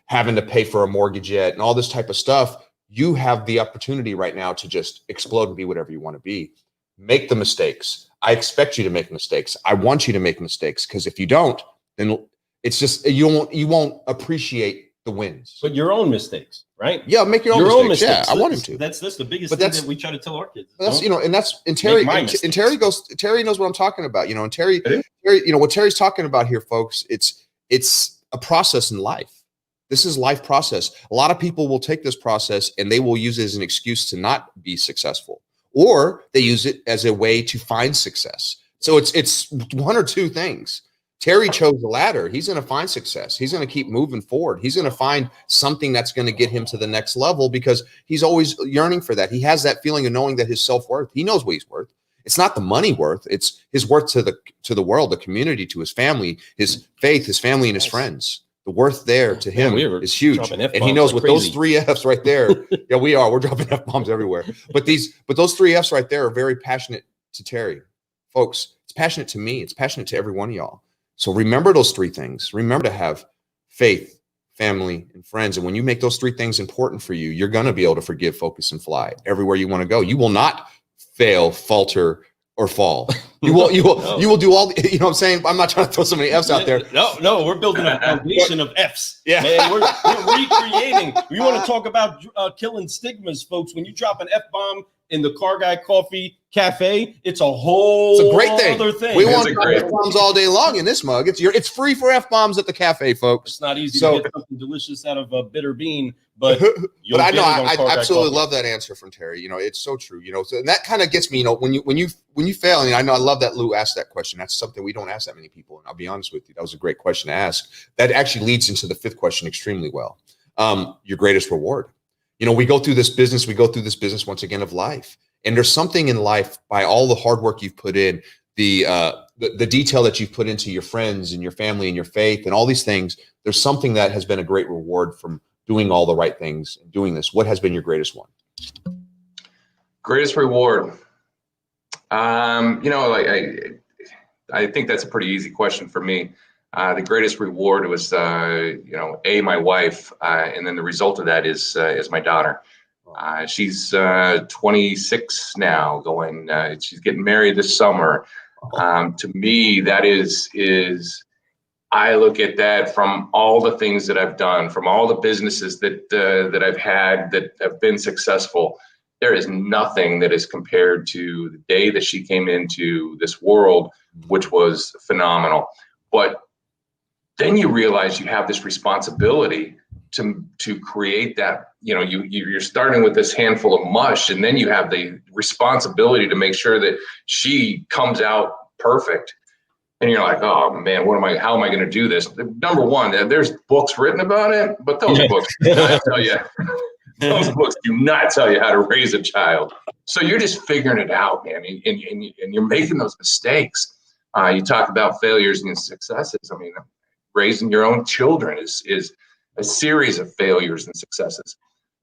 having to pay for a mortgage yet, and all this type of stuff. You have the opportunity right now to just explode and be whatever you want to be. Make the mistakes. I expect you to make mistakes. I want you to make mistakes, because if you don't, then it's just you won't appreciate the wins. But your own mistakes, right? Yeah, make your own mistakes. Yeah, I want him to. That's the biggest thing that we try to tell our kids. Terry knows what I'm talking about. And Terry, what Terry's talking about here, folks. It's a process in life. This is life process. A lot of people will take this process and they will use it as an excuse to not be successful, or they use it as a way to find success. So it's one or two things. Terry chose the latter. He's going to find success. He's going to keep moving forward. He's going to find something that's going to get him to the next level, because he's always yearning for that. He has that feeling of knowing that his self-worth, he knows what he's worth. It's not the money worth. It's his worth to the world, the community, to his family, his faith, his family, and his friends. The worth there to him is huge. And he knows with those three F's right there, yeah, we're dropping F-bombs everywhere. But those three F's right there are very passionate to Terry. Folks, it's passionate to me. It's passionate to every one of y'all. So remember those three things. Remember to have faith, family, and friends. And when you make those three things important for you, you're going to be able to forgive, focus, and fly everywhere you want to go. You will not fail, falter, or fall. You will do all the, what I'm saying? I'm not trying to throw so many F's out there. No, we're building a foundation of F's. Yeah. Man, we're recreating. We want to talk about killing stigmas, folks. When you drop an F-bomb in the Car Guy Coffee Cafe, it's a great thing. Other thing. We want F-bombs all day long in this mug. It's free for F-bombs at the cafe, folks. It's not easy to get something delicious out of a bitter bean, but I absolutely love that answer from Terry. It's so true. So and that kind of gets me. When you fail, and I love that Lou asked that question. That's something we don't ask that many people. And I'll be honest with you, that was a great question to ask. That actually leads into the fifth question extremely well. Your greatest reward. We go through this business. Once again of life. And there's something in life, by all the hard work you've put in, the detail that you've put into your friends and your family and your faith and all these things. There's something that has been a great reward from doing all the right things and doing this. What has been your greatest one? Greatest reward. I think that's a pretty easy question for me. The greatest reward was, my wife, and then the result of that is my daughter. She's 26 now, she's getting married this summer. To me, that is I look at that from all the things that I've done, from all the businesses that I've had that have been successful. There is nothing that is compared to the day that she came into this world, which was phenomenal. But then you realize you have this responsibility to create that. You're starting with this handful of mush, and then you have the responsibility to make sure that she comes out perfect. And you're like, oh man, how am I going to do this? Number one, there's books written about it, but those books do not tell you. Those books do not tell you how to raise a child. So you're just figuring it out, man, and you're making those mistakes. You talk about failures and successes. I mean, raising your own children is a series of failures and successes.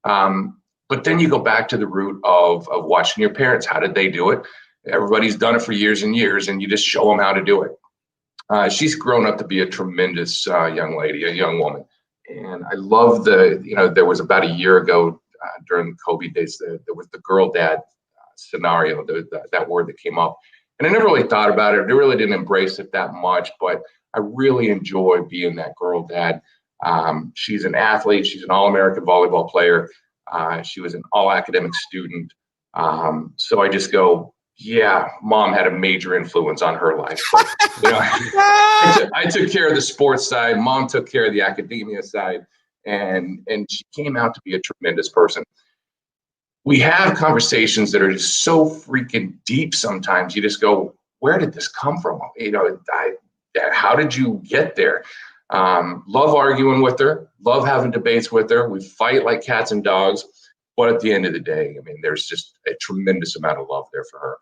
But then you go back to the root of watching your parents. How did they do it? Everybody's done it for years and years, and you just show them how to do it. She's grown up to be a tremendous young lady, a young woman. And I love there was about a year ago during COVID days, there was the girl dad scenario, that word that came up. And I never really thought about it. I really didn't embrace it that much, but I really enjoy being that girl dad. She's an athlete. She's an All-American volleyball player. She was an all-academic student. So I just go, yeah, mom had a major influence on her life. But, I took care of the sports side. Mom took care of the academia side, and she came out to be a tremendous person. We have conversations that are just so freaking deep sometimes. You just go, where did this come from? How did you get there? Love arguing with her, love having debates with her. We fight like cats and dogs. But at the end of the day, I mean, there's just a tremendous amount of love there for her.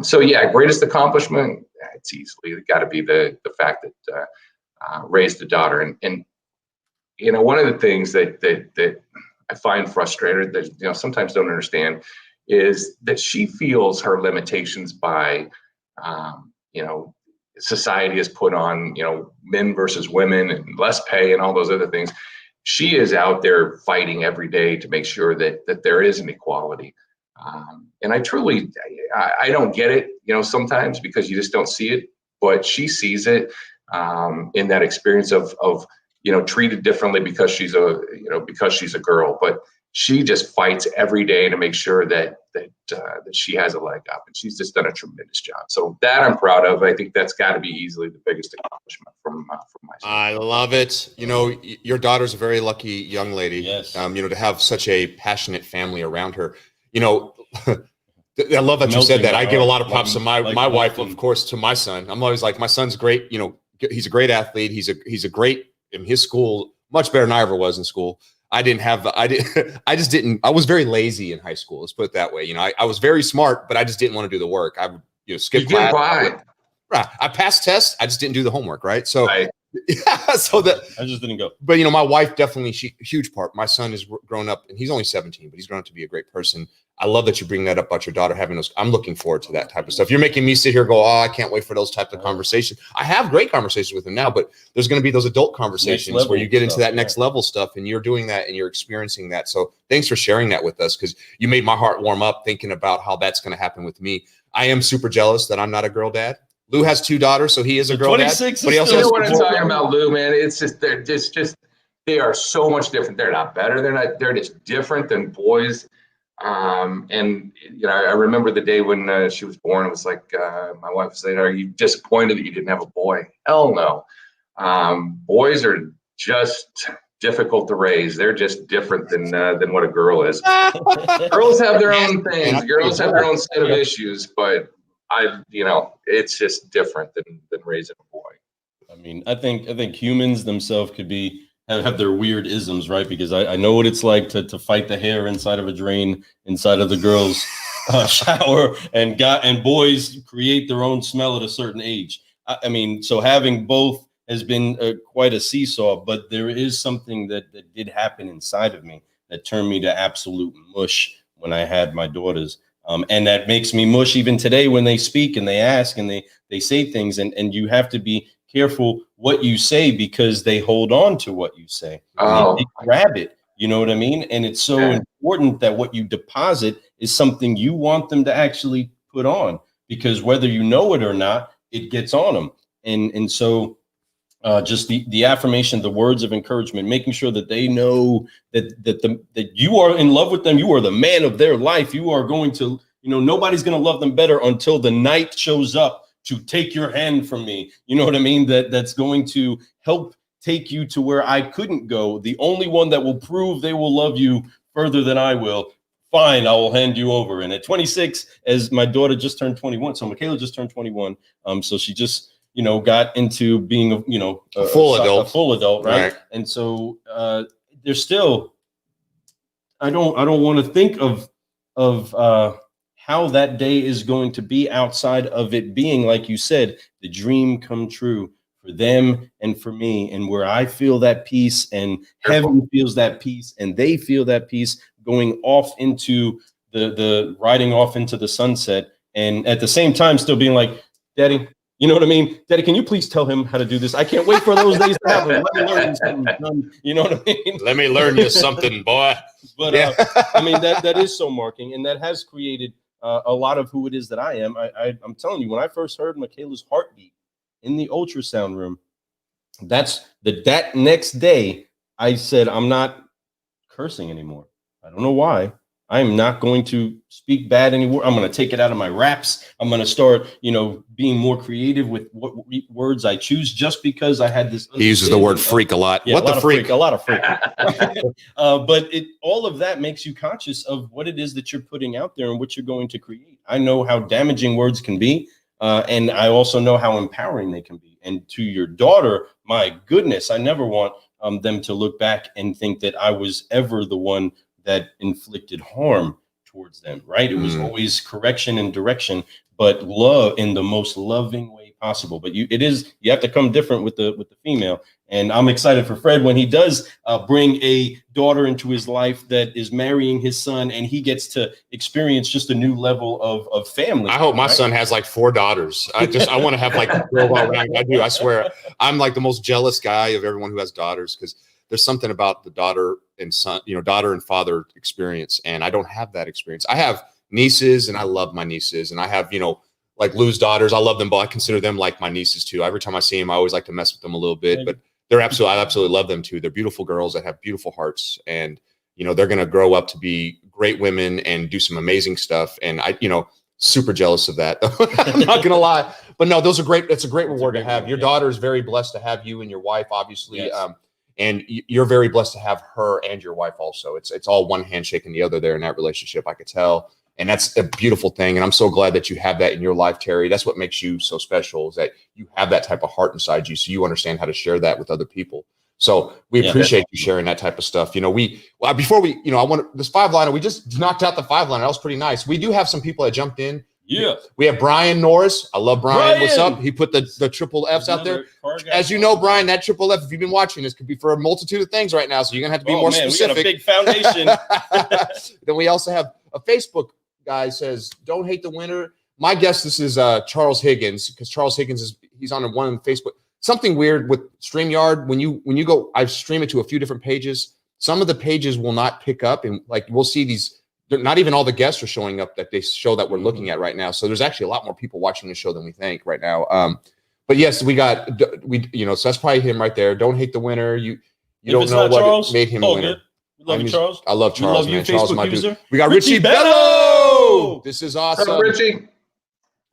So yeah, greatest accomplishment, it's easily got to be the fact that raised a daughter. And one of the things that I find frustrated, that sometimes don't understand, is that she feels her limitations by society has put on men versus women and less pay and all those other things. She is out there fighting every day to make sure that there is an equality. And I truly, I don't get it, sometimes because you just don't see it, but she sees it in that experience of treated differently because she's a girl, but she just fights every day to make sure that she has a leg up, and she's just done a tremendous job. So that I'm proud of. I think that's got to be easily the biggest accomplishment from my side. I love it. Your daughter's a very lucky young lady. Yes. To have such a passionate family around her. I love that you said that. I give a lot of props to my wife, of course, to my son. I'm always like, my son's great. He's a great athlete. He's a great in his school, much better than I ever was in school. I was very lazy in high school. Let's put it that way. I was very smart, but I just didn't want to do the work. I would skip class. I passed tests. I just didn't do the homework. Right. So, so that I just didn't go. But, my wife definitely, huge part. My son has grown up, and he's only 17, but he's grown up to be a great person. I love that you bring that up about your daughter having those. I'm looking forward to that type of stuff. You're making me sit here and go, oh, I can't wait for those types of conversations. I have great conversations with him now, but there's going to be those adult conversations where you get into that next level stuff, and you're doing that and you're experiencing that. So thanks for sharing that with us, because you made my heart warm up thinking about how that's going to happen with me. I am super jealous that I'm not a girl dad. Lou has 2 daughters, so he is a girl dad. But he also has what I'm talking about, Lou, man. It's just they are so much different. They're not better. They're just different than boys. I remember the day when she was born. It was like my wife said, "Are you disappointed that you didn't have a boy?" Hell no. Boys are just difficult to raise. They're just different than what a girl is. Girls have their own things. Girls have their own set of issues, but it's just different than raising a boy. I mean, I think humans themselves could have their weird isms, right? Because I know what it's like to fight the hair inside of a drain, inside of the girls' shower, and boys create their own smell at a certain age. I mean, so having both has been quite a seesaw, but there is something that did happen inside of me that turned me to absolute mush when I had my daughters. And that makes me mush even today when they speak and they ask and they say things, and you have to be careful what you say because they hold on to what you say. Oh. They grab it You know what I mean? And it's so important that what you deposit is something you want them to actually put on, because whether you know it or not, it gets on them. And so just the affirmation, the words of encouragement, making sure that they know that you are in love with them. You are the man of their life. You are going to, nobody's going to love them better until the night shows up to take your hand from me. You know what I mean? That's going to help take you to where I couldn't go. The only one that will prove they will love you further than I will. Fine, I will hand you over. And at 26, as my daughter just turned 21, so Michaela just turned 21. So she just, got into being, a full adult, right? And so there's still, I don't want to think of how that day is going to be outside of it being, like you said, the dream come true for them and for me, and where I feel that peace and heaven feels that peace and they feel that peace, going off into the riding off into the sunset, and at the same time still being like, Daddy, you know what I mean? Daddy, can you please tell him how to do this? I can't wait for those days to happen. Let me learn something. You know what I mean? Let me learn you something, boy. But I mean, that is so marking, and that has created a lot of who it is that I am. I'm telling you, when I first heard Michaela's heartbeat in the ultrasound room, that next day, I said, I'm not cursing anymore. I don't know why. I'm not going to speak bad anymore. I'm going to take it out of my raps. I'm going to start, being more creative with what words I choose, just because I had this. He uses the word freak a lot. Yeah, what the freak? A lot of freak. But all of that makes you conscious of what it is that you're putting out there and what you're going to create. I know how damaging words can be. And I also know how empowering they can be. And to your daughter, my goodness, I never want them to look back and think that I was ever the one that inflicted harm towards them, right? It was always correction and direction, but love in the most loving way possible. But you have to come different with the female. And I'm excited for Fred when he does bring a daughter into his life that is marrying his son, and he gets to experience just a new level of family. I hope my son has like 4 daughters. I want to have like a girl all around. I do. I swear. I'm like the most jealous guy of everyone who has daughters, because there's something about the daughter and son, daughter and father experience. And I don't have that experience. I have nieces and I love my nieces, and I have, like Lou's daughters. I love them, but I consider them like my nieces too. Every time I see them, I always like to mess with them a little bit, but I absolutely love them too. They're beautiful girls that have beautiful hearts, and, they're going to grow up to be great women and do some amazing stuff. And I, super jealous of that. I'm not going to lie, but no, those are great. It's a great reward to have. Your daughter is very blessed to have you and your wife, obviously. Yes. And you're very blessed to have her and your wife also. It's all one hand shaking the other there in that relationship, I could tell. And that's a beautiful thing. And I'm so glad that you have that in your life, Terry. That's what makes you so special, is that you have that type of heart inside you. So you understand how to share that with other people. So we appreciate you sharing that type of stuff. Before we, I want this 5-liner, we just knocked out the 5-liner. That was pretty nice. We do have some people that jumped in. Yeah. We have Brian Norris. I love Brian. What's up? He put the triple Fs out there. As you know, Brian, that triple F, if you've been watching this, could be for a multitude of things right now. So you're going to have to be more specific. We got a big foundation. Then we also have a Facebook guy says, don't hate the winner. My guess, this is Charles Higgins, because Charles Higgins he's on one on Facebook. Something weird with StreamYard. When you go, I stream it to a few different pages. Some of the pages will not pick up, and like we'll see these. Not even all the guests are showing up that they show that we're looking at right now. So there's actually a lot more people watching the show than we think right now. But yes, so that's probably him right there. Don't hate the winner. You don't know what Charles, made him a winner. We love you, Charles. I love Charles, man. Charles is my dude. We got Richie Bello. This is awesome. Hello, Richie.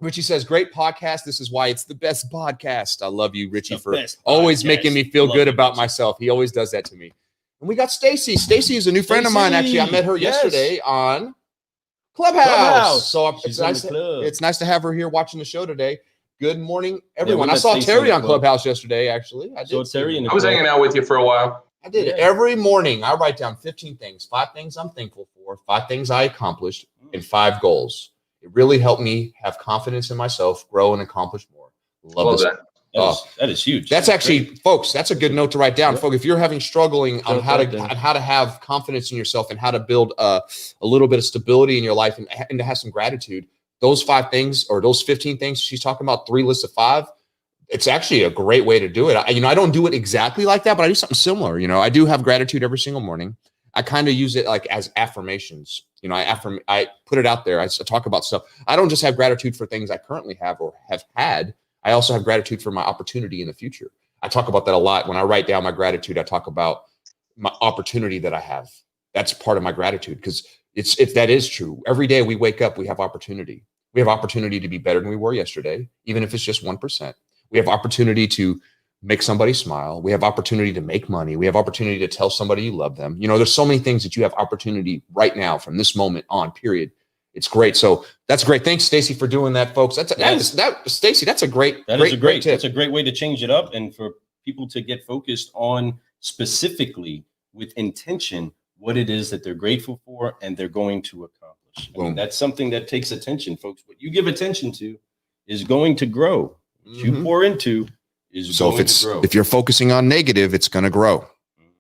Richie says, great podcast. This is why it's the best podcast. I love you, Richie, for always making me feel good about myself. He always does that to me. And we got Stacy. Stacy is a new friend of mine, actually. I met her yesterday on Clubhouse. So it's nice to have her here watching the show today. Good morning, everyone. I saw Terry on Clubhouse yesterday, actually. I was hanging out with you for a while. I did. Every morning, I write down 15 things, 5 things I'm thankful for, 5 things I accomplished, and 5 goals. It really helped me have confidence in myself, grow, and accomplish more. Love this. That is huge. That's actually, folks, that's a good note to write down. Folks, if you're struggling on how to have confidence in yourself and how to build a little bit of stability in your life and to have some gratitude, those 5 things or those 15 things she's talking about, 3 lists of 5, it's actually a great way to do it. I don't do it exactly like that, but I do something similar. I do have gratitude every single morning. I kind of use it like as affirmations. I put it out there. I talk about stuff. I don't just have gratitude for things I currently have or have had. I also have gratitude for my opportunity in the future. I talk about that a lot. When I write down my gratitude, I talk about my opportunity that I have. That's part of my gratitude, because if that is true, every day we wake up, we have opportunity. We have opportunity to be better than we were yesterday, even if it's just 1%. We have opportunity to make somebody smile. We have opportunity to make money. We have opportunity to tell somebody you love them. There's so many things that you have opportunity right now from this moment on, period. It's great. So that's great. Thanks, Stacy, for doing that, folks. Stacy, that's a great tip. That's a great way to change it up, and for people to get focused on specifically with intention what it is that they're grateful for and they're going to accomplish. I mean, that's something that takes attention, folks. What you give attention to is going to grow. What you pour into is going to grow. If you're focusing on negative, it's going to grow.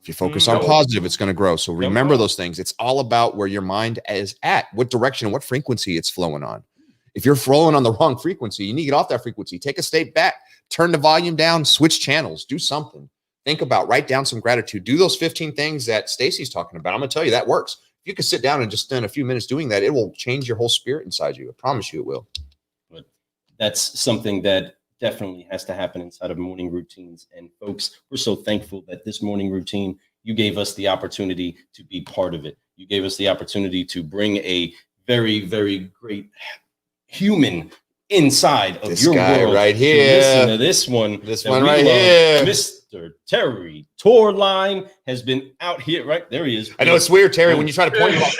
If you focus on positive, it's going to grow. So remember those things. It's all about where your mind is at, what direction, what frequency it's flowing on. If you're flowing on the wrong frequency, you need to get off that frequency. Take a step back, turn the volume down, switch channels, do something. Think about, write down some gratitude. Do those 15 things that Stacy's talking about. I'm going to tell you that works. If you could sit down and just spend a few minutes doing that, it will change your whole spirit inside you. I promise you it will. But that's something that definitely has to happen inside of morning routines. And folks, we're so thankful that this morning routine, you gave us the opportunity to be part of it. You gave us the opportunity to bring a very, very great human inside of this your guy world. Right here. Listen to this one right here. Mr. Terry Torline has been out here. Right there he is. I know it's weird, Terry, when you try to point him out.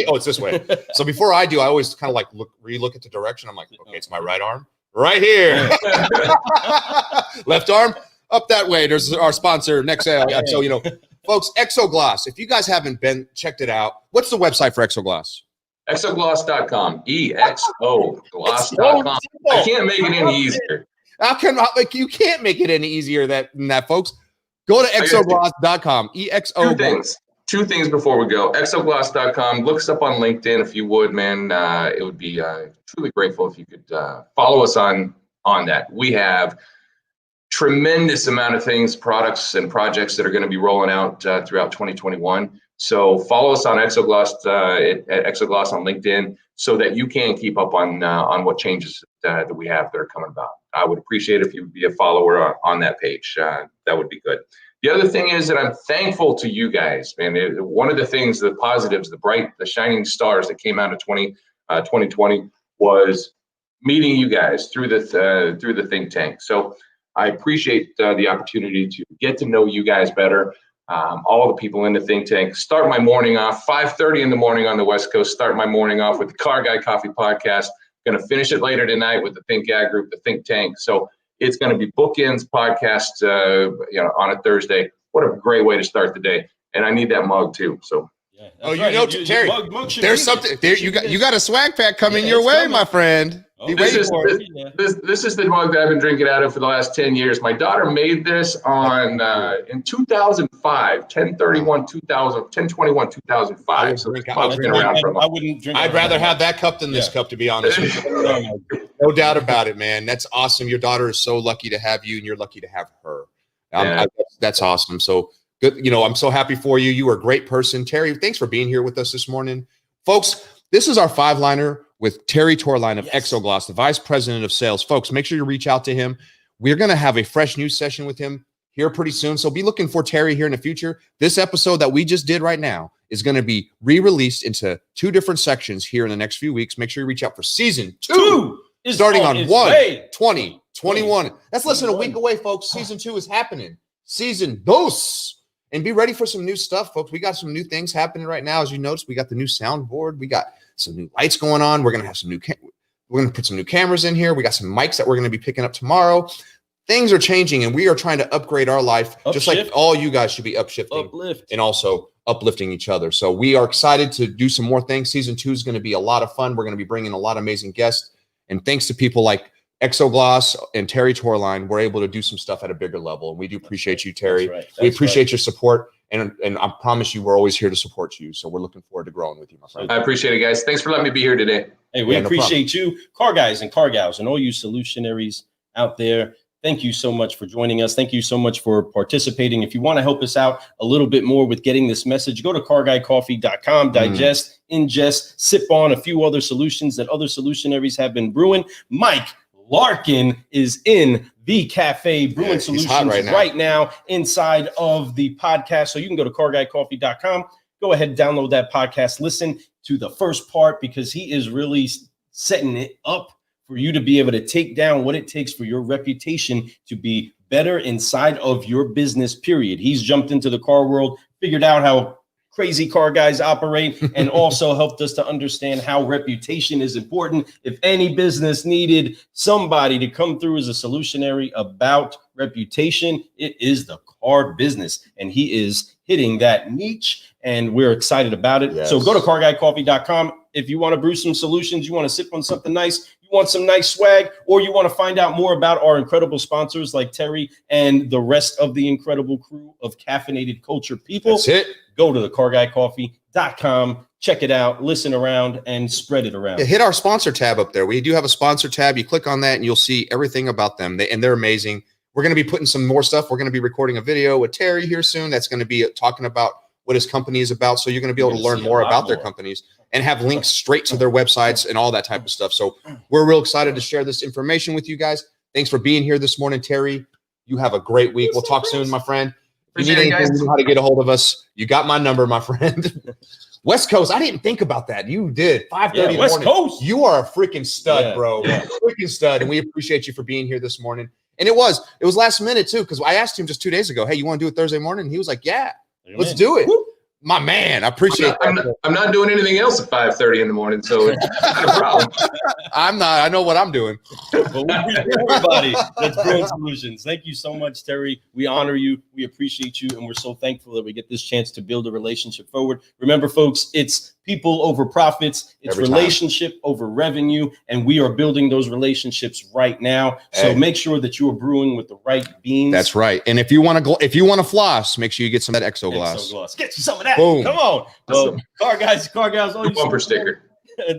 Oh, it's this way. So before I do, I always kind of like re-look at the direction. I'm like, okay, it's my right arm. Right here. Left arm up that way. There's our sponsor, NextSale. So, folks, ExoGloss. If you guys haven't checked it out, what's the website for ExoGloss? ExoGloss.com. ExoGloss.com. I can't make it any easier. You can't make it any easier than that, folks. Go to ExoGloss.com. Two things before we go. ExoGloss.com. Look us up on LinkedIn if you would, man. It would be truly grateful if you could follow us on that. We have tremendous amount of things, products and projects that are going to be rolling out throughout 2021. So follow us on ExoGloss at ExoGloss on LinkedIn, so that you can keep up on what changes that we have that are coming about. I would appreciate it if you would be a follower on that page. That would be good. The other thing is that I'm thankful to you guys, man. One of the things, the positives, the shining stars that came out of 2020 was meeting you guys through the think tank. So I appreciate the opportunity to get to know you guys better. All the people in the think tank. Start my morning off 5:30 in the morning on the West Coast. Start my morning off with the Car Guy Coffee Podcast. Going to finish it later tonight with the Think Ag Group, the Think Tank. So it's going to be bookends podcast, on a Thursday. What a great way to start the day! And I need that mug too. So. Yeah, Terry, there's something there. You got a swag pack coming your way, my friend. This is the mug that I've been drinking out of for the last 10 years. My daughter made this in 2005, 10/21/2005. So I'd rather have that cup than this cup, to be honest with you. No doubt about it, man. That's awesome. Your daughter is so lucky to have you, and you're lucky to have her. That's awesome. So good. I'm so happy for you. You are a great person. Terry, thanks for being here with us this morning. Folks, this is our 5-liner with Terry Torline of ExoGloss, the Vice President of Sales. Folks, make sure you reach out to him. We're going to have a fresh news session with him here pretty soon. So be looking for Terry here in the future. This episode that we just did right now is going to be re-released into 2 different sections here in the next few weeks. Make sure you reach out for season 2 starting on 1/20/21. That's less than a week away, folks. Season 2 is happening. Season 2. And be ready for some new stuff, folks. We got some new things happening right now. As you notice, we got the new soundboard. We got some new lights going on. We're going to have some we're going to put some new cameras in here. We got some mics that we're going to be picking up tomorrow. Things are changing, and we are trying to upgrade our life, just like all you guys should be and also uplifting each other. So we are excited to do some more things. Season 2 is going to be a lot of fun. We're going to be bringing a lot of amazing guests. And thanks to people like ExoGloss and Terry Torline, we're able to do some stuff at a bigger level. And we do appreciate you, Terry. We appreciate your support. And I promise you, we're always here to support you. So we're looking forward to growing with you, my friend. I appreciate it, guys. Thanks for letting me be here today. Hey, we appreciate you, car guys and car gals, and all you solutionaries out there. thank you so much for joining us. Thank you so much for participating. If you want to help us out a little bit more with getting this message, go to carguycoffee.com, digest, ingest, sip on a few other solutions that other solutionaries have been brewing. Mike Larkin is in the cafe Brewin Solutions right now inside of the podcast. So you can go to carguycoffee.com, go ahead and download that podcast, listen to the first part, because he is really setting it up for you to be able to take down what it takes for your reputation to be better inside of your business, period. He's jumped into the car world, figured out how crazy car guys operate, and also helped us to understand how reputation is important. If any business needed somebody to come through as a solutionary about reputation, it is the car business, and he is hitting that niche, and we're excited about it. So go to carguycoffee.com. If you want to brew some solutions, you want to sip on something nice, you want some nice swag, or you want to find out more about our incredible sponsors like Terry and the rest of the incredible crew of caffeinated culture people, That's it. Go to the carguycoffee.com, check it out, listen around, and spread it around. Yeah, hit our sponsor tab up there. We do have a sponsor tab. You click on that and you'll see everything about them. They're amazing. We're going to be putting some more stuff. We're going to be recording a video with Terry here soon. That's going to be talking about what his company is about. So you're going to be able to learn more about their companies and have links straight to their websites and all that type of stuff. So we're real excited to share this information with you guys. Thanks for being here this morning, Terry. You have a great week. We'll talk soon, my friend. If you need anything, you know how to get a hold of us. You got my number, my friend. West Coast, I didn't think about that. You did. 5:30 in the West morning. Coast. You are a freaking stud, bro. Freaking stud. And we appreciate you for being here this morning. And it was last minute too, because I asked him just 2 days ago, hey, you want to do it Thursday morning? And he was like, yeah, let's do it. Woo. My man, I appreciate that. I'm not doing anything else at 5:30 in the morning, so it's not a problem. I'm not. I know what I'm doing. But we appreciate everybody that's Brewin Solutions. Thank you so much, Terry. We honor you. We appreciate you. And we're so thankful that we get this chance to build a relationship forward. Remember, folks, it's people over profits. It's relationship over revenue. And we are building those relationships right now. So make sure that you are brewing with the right beans. That's right. And if you want to floss, make sure you get some of that ExoGloss. Get you some of that. Boom. Come on. Well, car guys. Bumper sticker.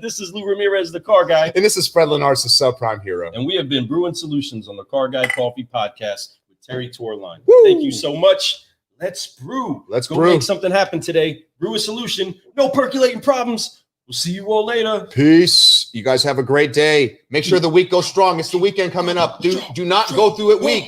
This is Lou Ramirez, the car guy. And this is Fred Lenars, the subprime hero. And we have been Brewin Solutions on the Car Guy Coffee Podcast with Terry Torline. Woo. Thank you so much. Let's brew. Let's go brew. Make something happen today. Brew a solution. No percolating problems. We'll see you all later. Peace. You guys have a great day. Make sure the week goes strong. It's the weekend coming up. Do not go through it weak.